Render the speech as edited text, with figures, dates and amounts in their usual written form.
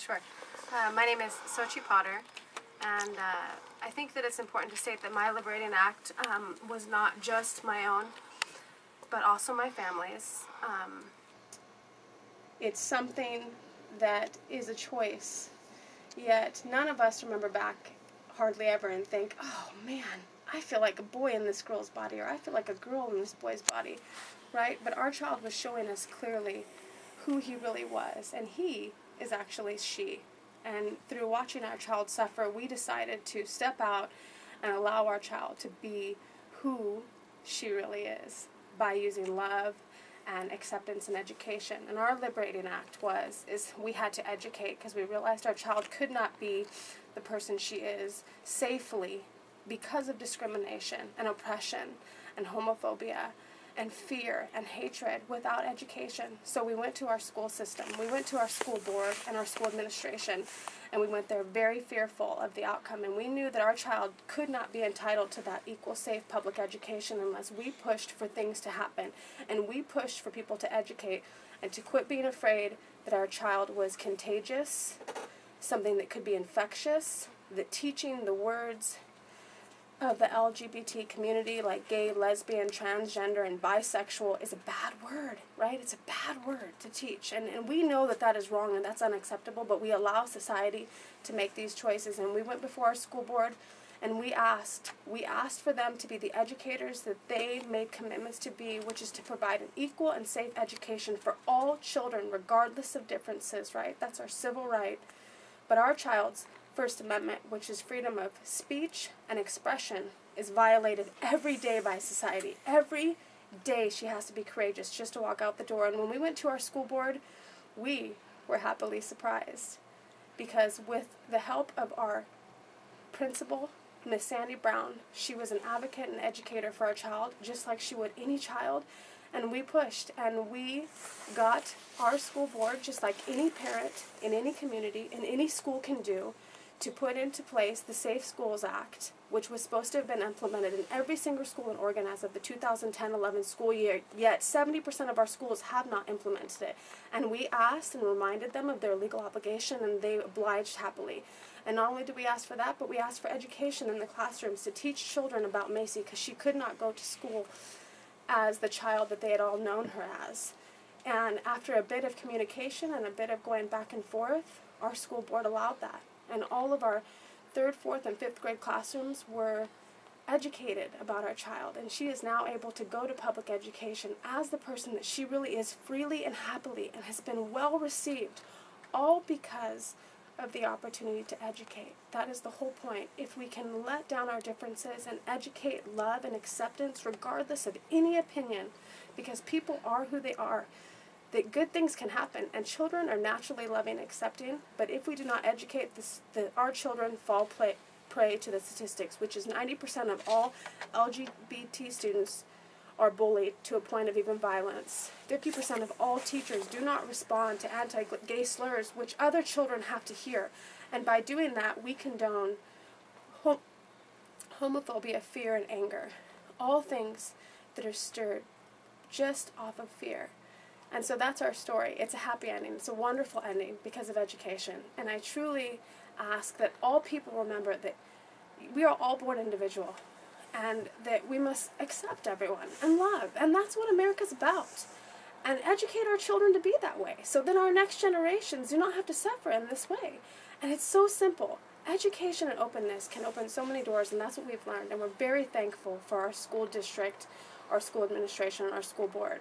Sure. My name is Sochi Potter, and I think that it's important to state that my Liberating Act was not just my own, but also my family's. It's something that is a choice, yet none of us remember back hardly ever and think, oh man, I feel like a boy in this girl's body, or I feel like a girl in this boy's body, right? But our child was showing us clearly who he really was, and he is actually she. And through watching our child suffer, we decided to step out and allow our child to be who she really is by using love and acceptance and education. And our Liberating Act is we had to educate because we realized our child could not be the person she is safely because of discrimination and oppression and homophobia and fear and hatred without education. So we went to our school system, we went to our school board and our school administration, and we went there very fearful of the outcome. And we knew that our child could not be entitled to that equal, safe public education unless we pushed for things to happen. And we pushed for people to educate and to quit being afraid that our child was contagious, something that could be infectious, that teaching the words of the LGBT community, like gay, lesbian, transgender, and bisexual, is a bad word, right? It's a bad word to teach. And we know that that is wrong and that's unacceptable, but we allow society to make these choices. And we went before our school board and we asked for them to be the educators that they made commitments to be, which is to provide an equal and safe education for all children, regardless of differences, right? That's our civil right. But our child's First Amendment, which is freedom of speech and expression, is violated every day by society. Every day she has to be courageous just to walk out the door. And when we went to our school board, we were happily surprised because with the help of our principal, Miss Sandy Brown, she was an advocate and educator for our child, just like she would any child. And we pushed, and we got our school board, just like any parent in any community, in any school can do, to put into place the Safe Schools Act, which was supposed to have been implemented in every single school in Oregon as of the 2010-11 school year, yet 70% of our schools have not implemented it. And we asked and reminded them of their legal obligation, and they obliged happily. And not only did we ask for that, but we asked for education in the classrooms to teach children about Macy, because she could not go to school as the child that they had all known her as. And after a bit of communication and a bit of going back and forth, our school board allowed that. And all of our 3rd, 4th, and 5th grade classrooms were educated about our child. And she is now able to go to public education as the person that she really is, freely and happily, and has been well received, all because of the opportunity to educate. That is the whole point. If we can let down our differences and educate love and acceptance regardless of any opinion, because people are who they are, that good things can happen, and children are naturally loving and accepting, but if we do not educate our children fall prey to the statistics, which is 90% of all LGBT students are bullied to a point of even violence. 50% of all teachers do not respond to anti-gay slurs, which other children have to hear. And by doing that, we condone homophobia, fear, and anger. All things that are stirred just off of fear. And so that's our story. It's a happy ending. It's a wonderful ending because of education. And I truly ask that all people remember that we are all born individual and that we must accept everyone and love. And that's what America's about. And educate our children to be that way so that our next generations do not have to suffer in this way. And it's so simple. Education and openness can open so many doors, and that's what we've learned. And we're very thankful for our school district, our school administration, and our school board.